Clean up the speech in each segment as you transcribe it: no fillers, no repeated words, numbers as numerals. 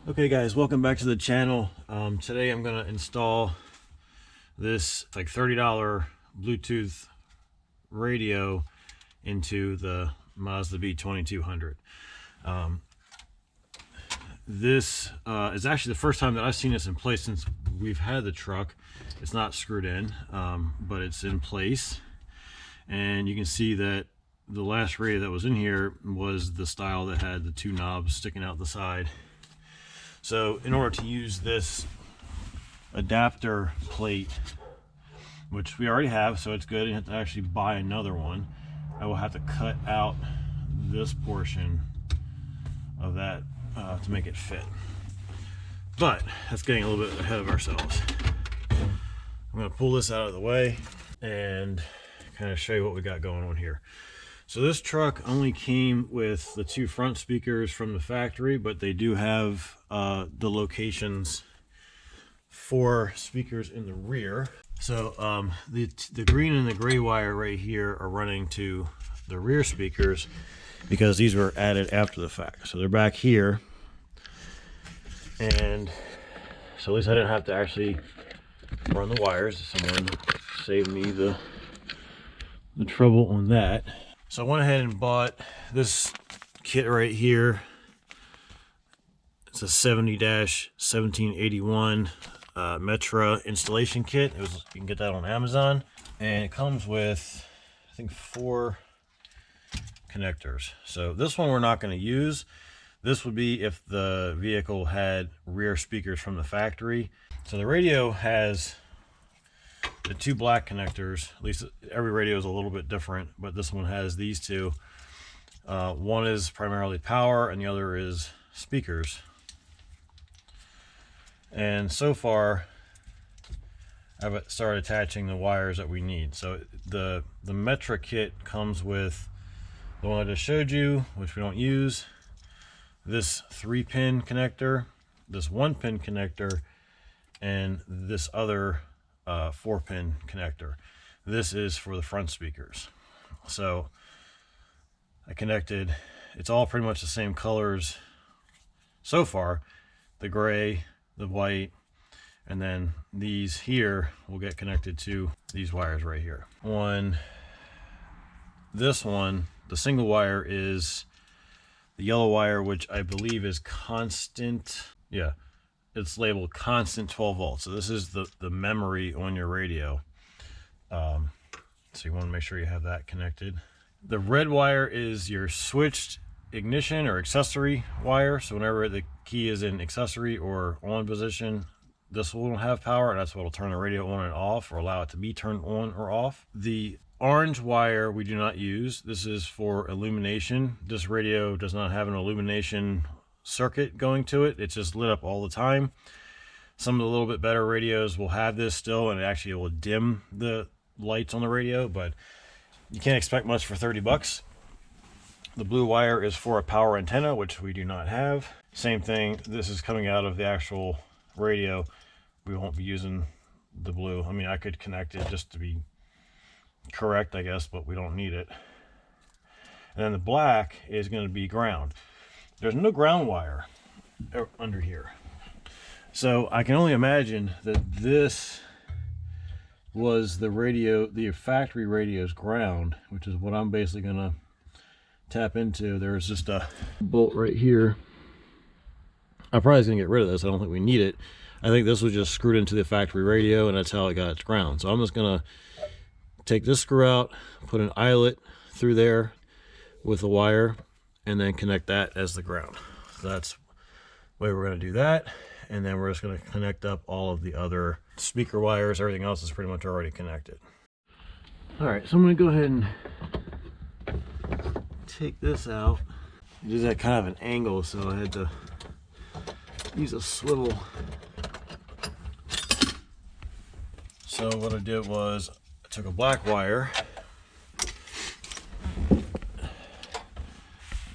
Okay guys, welcome back to the channel. Today I'm going to install this like $30 Bluetooth radio into the Mazda B2200. This is actually the first time that I've seen this in place since we've had the truck. It's not screwed in, but it's in place. And you can see that the last radio that was in here was the style that had the two knobs sticking out the side. So in order to use this adapter plate, which we already have, so it's good, you have to actually buy another one. I will have to cut out this portion of that to make it fit. But that's getting a little bit ahead of ourselves. I'm going to pull this out of the way and kind of show you what we got going on here. So this truck only came with the two front speakers from the factory, but they do have the locations for speakers in the rear. So the green and the gray wire right here are running to the rear speakers because these were added after the fact. So they're back here. And so at least I didn't have to actually run the wires. Someone saved me the trouble on that. So I went ahead and bought this kit right here. It's a 70-1781 metra installation kit. You can get that on Amazon, and it comes with, I think, 4 connectors. So this one we're not going to use. This would be if the vehicle had rear speakers from the factory. So the radio has the 2 black connectors. At least every radio is a little bit different, but this one has these 2. One is primarily power and the other is speakers. And so far I've started attaching the wires that we need. So the metra kit comes with the one I just showed you, which we don't use, this 3-pin connector, this 1-pin connector, and this other 4-pin connector. This is for the front speakers. So I connected, it's all pretty much the same colors so far, the gray, the white, and then these here will get connected to these wires right here. On this one, the single wire is the yellow wire, which I believe is constant. Yeah, it's labeled constant 12 volts. So this is the memory on your radio. So you want to make sure you have that connected. The red wire is your switched ignition or accessory wire. So whenever the key is in accessory or on position, this will have power, and that's what will turn the radio on and off, or allow it to be turned on or off. The orange wire we do not use. This is for illumination. This radio does not have an illumination circuit going to it. It's just lit up all the time. Some of the little bit better radios will have this still, and it actually will dim the lights on the radio, but you can't expect much for 30 bucks. The blue wire is for a power antenna, which we do not have. Same thing, this is coming out of the actual radio. We won't be using the blue. I mean, I could connect it just to be correct, I guess, but we don't need it. And then the black is going to be ground. There's no ground wire under here. So I can only imagine that this was the radio, the factory radio's ground, which is what I'm basically going to tap into. There's just a bolt right here. I'm probably going to get rid of this. I don't think we need it. I think this was just screwed into the factory radio, and that's how it got its ground. So I'm just going to take this screw out, put an eyelet through there with a wire, and then connect that as the ground. So that's the way we're going to do that. And then we're just going to connect up all of the other speaker wires. Everything else is pretty much already connected. All right, so I'm going to go ahead and take this out. It is at kind of an angle, so I had to use a swivel. So what I did was I took a black wire,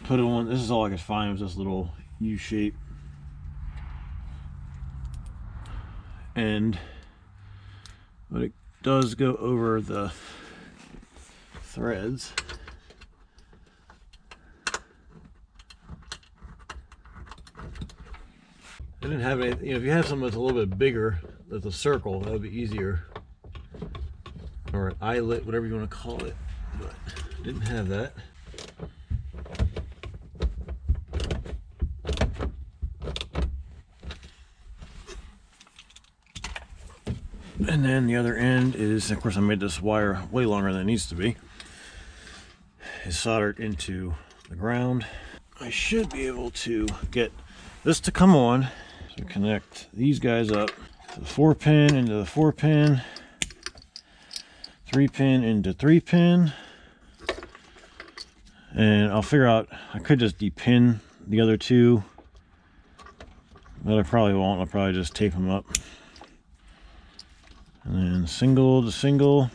put it on. This is all I could find, was this little U shape. But it does go over the threads. I didn't have any, you know, if you have something that's a little bit bigger, that's a circle, that would be easier. Or an eyelet, whatever you want to call it. But I didn't have that. And then the other end is, of course, I made this wire way longer than it needs to be. It's soldered into the ground. I should be able to get this to come on. So connect these guys up to the 4-pin into the 4-pin, 3-pin into 3-pin. And I'll figure out, I could just depin the other two, but I probably won't. I'll probably just tape them up. And then single to single.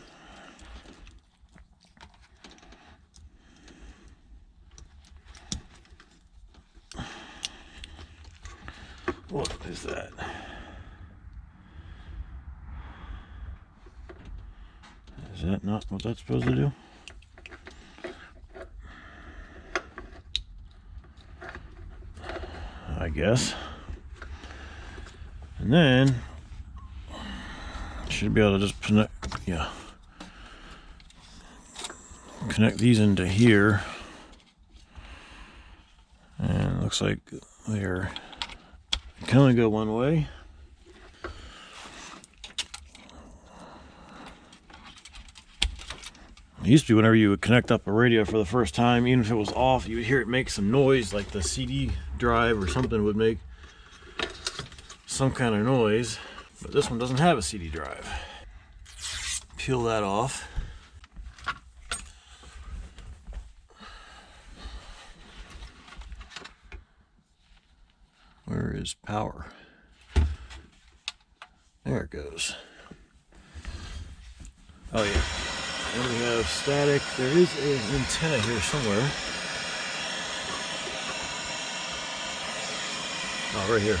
What is that? Is that not what that's supposed to do? I guess. And then should be able to just connect, yeah, connect these into here, and it looks like they're can only go one way. It used to be whenever you would connect up a radio for the first time, even if it was off, you would hear it make some noise, like the CD drive or something would make some kind of noise. But this one doesn't have a CD drive. Peel that off. Where is power? There it goes. Oh yeah. And we have static. There is an antenna here somewhere. Oh, right here.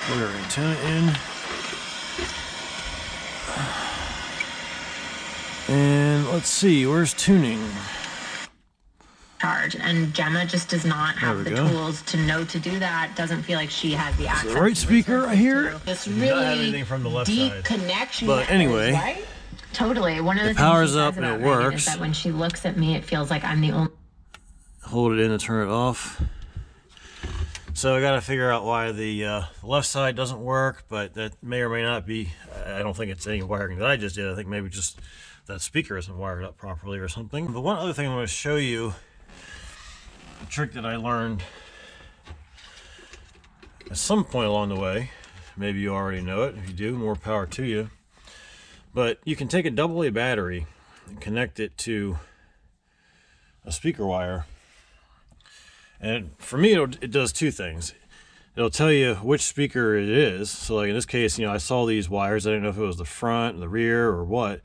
Put our antenna in. And let's see, where's tuning? Charge, and Gemma just does not have the tools to know to do that. Doesn't feel like she has the access. The right speaker here. This really from the left deep side. connection. But anyway, right? Totally. One of the things power's she says up and about it Megan works. is that when she looks at me, it feels like I'm the only. Hold it in and turn it off. So I got to figure out why the left side doesn't work, but that may or may not be. I don't think it's any wiring that I just did. I think maybe just that speaker isn't wired up properly or something. But one other thing I want to show you, a trick that I learned at some point along the way. Maybe you already know it. If you do, more power to you. But you can take a AA battery and connect it to a speaker wire. And for me, it does two things. It'll tell you which speaker it is. So like in this case, you know, I saw these wires. I didn't know if it was the front, the rear, or what.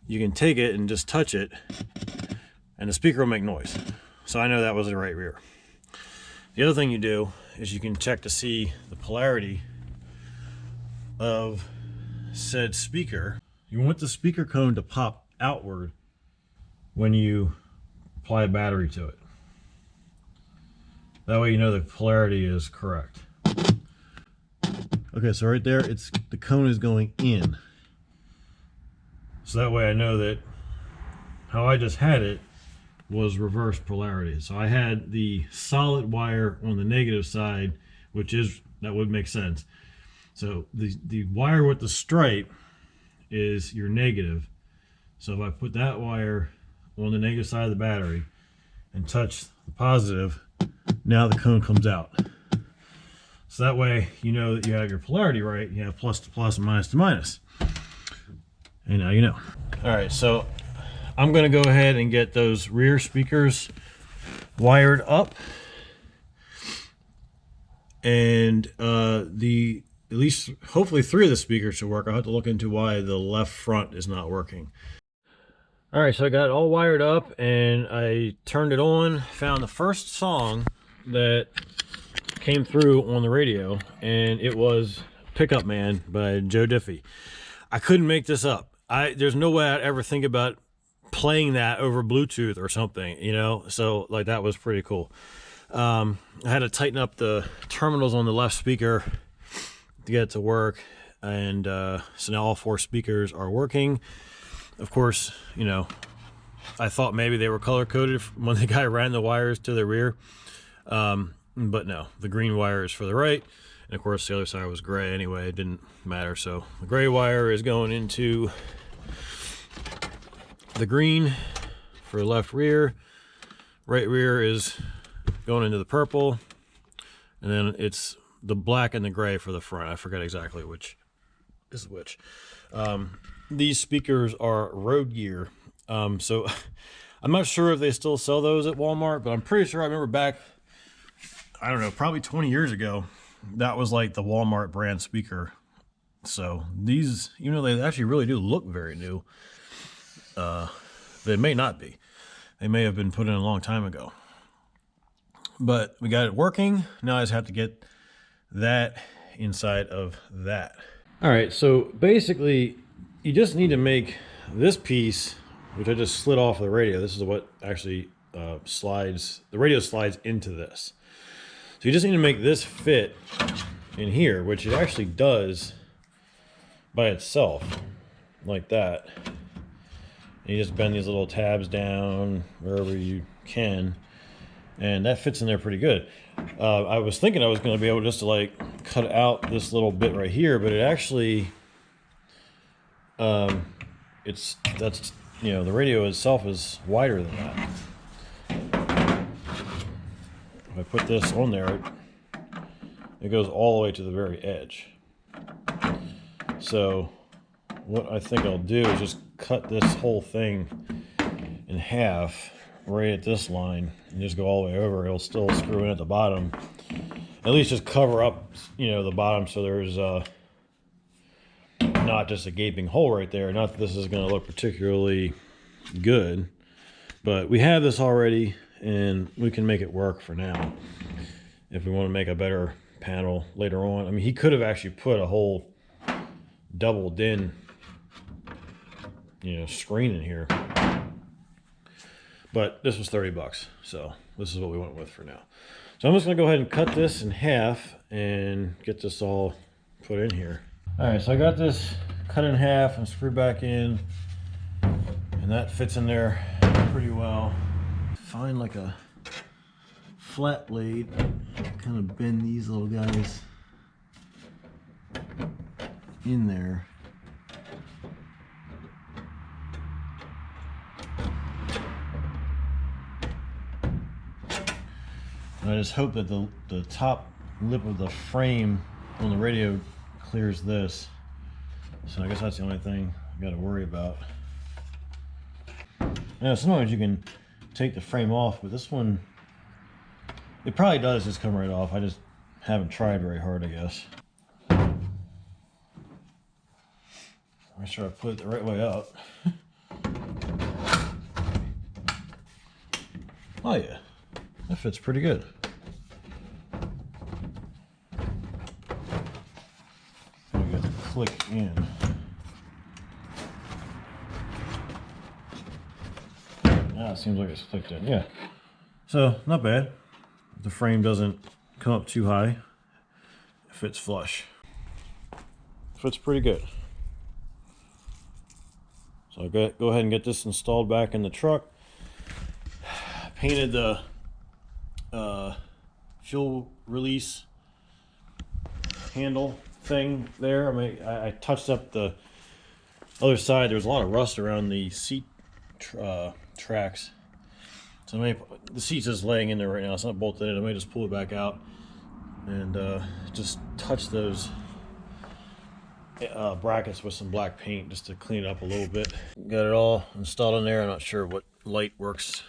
You can take it and just touch it, and the speaker will make noise. So I know that was the right rear. The other thing you do is you can check to see the polarity of said speaker. You want the speaker cone to pop outward when you apply a battery to it. That way you know the polarity is correct. Okay, so right there, the cone is going in. So that way I know that how I just had it was reverse polarity. So I had the solid wire on the negative side, that would make sense. So the wire with the stripe is your negative. So if I put that wire on the negative side of the battery and touch the positive, now the cone comes out. So that way you know that you have your polarity right. You have plus to plus and minus to minus. And now you know. All right, so I'm gonna go ahead and get those rear speakers wired up. And at least hopefully 3 of the speakers should work. I'll have to look into why the left front is not working. All right, so I got it all wired up and I turned it on, found the first song that came through on the radio, and it was Pickup Man by Joe Diffie. I couldn't make this up. There's no way I'd ever think about playing that over Bluetooth or something, you know? So like that was pretty cool. I had to tighten up the terminals on the left speaker to get it to work. And so now all 4 speakers are working. Of course, you know, I thought maybe they were color coded when the guy ran the wires to the rear. But no, the green wire is for the right. And of course the other side was gray anyway, it didn't matter. So the gray wire is going into the green for left rear. Right rear is going into the purple. And then it's the black and the gray for the front. I forget exactly which is which. These speakers are Road Gear. So I'm not sure if they still sell those at Walmart, but I'm pretty sure I remember back, I don't know, probably 20 years ago, that was like the Walmart brand speaker. So these, even though they actually really do look very new, they may not be. They may have been put in a long time ago. But we got it working. Now I just have to get that inside of that. All right, so basically you just need to make this piece, which I just slid off the radio. This is what actually slides, the radio slides into this. So you just need to make this fit in here, which it actually does by itself, like that. And you just bend these little tabs down wherever you can, and that fits in there pretty good. I was thinking I was going to be able just to like cut out this little bit right here, but it actually, that's, you know, the radio itself is wider than that. If I put this on there, it goes all the way to the very edge. So what I think I'll do is just cut this whole thing in half right at this line and just go all the way over. It'll still screw in at the bottom. At least just cover up, you know, the bottom so there's not just a gaping hole right there. Not that this is going to look particularly good, but we have this already and we can make it work for now. If we want to make a better panel later on. I mean, he could have actually put a whole doubled in, you know, screen in here, but this was 30 bucks, so this is what we went with for now. So I'm just gonna go ahead and cut this in half and get this all put in here. All right, so I got this cut in half and screwed back in, and that fits in there pretty well. Find like a flat blade, kind of bend these little guys in there. And I just hope that the top lip of the frame on the radio clears this. So I guess that's the only thing I got to worry about. Now sometimes you can take the frame off, but this one, it probably does just come right off. I just haven't tried very hard, I guess. Make sure I put it the right way up. Oh yeah, that fits pretty good. We got to click in. Now it seems like it's clicked in, yeah. So, not bad. The frame doesn't come up too high. It fits flush. Fits pretty good. So I'll go ahead and get this installed back in the truck. Painted the fuel release handle thing there. I mean, I touched up the other side. There was a lot of rust around the seat tracks. So the seat's just laying in there right now. It's not bolted in. I may just pull it back out and just touch those brackets with some black paint just to clean it up a little bit. Got it all installed in there. I'm not sure what light works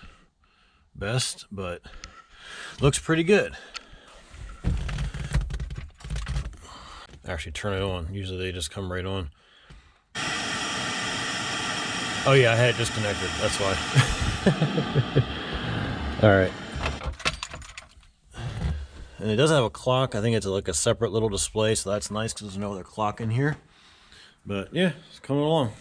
best, but looks pretty good. Actually turn it on. Usually they just come right on. Oh yeah, I had it disconnected, that's why. All right. And it does have a clock. I think it's like a separate little display, so that's nice because there's no other clock in here. But yeah, it's coming along.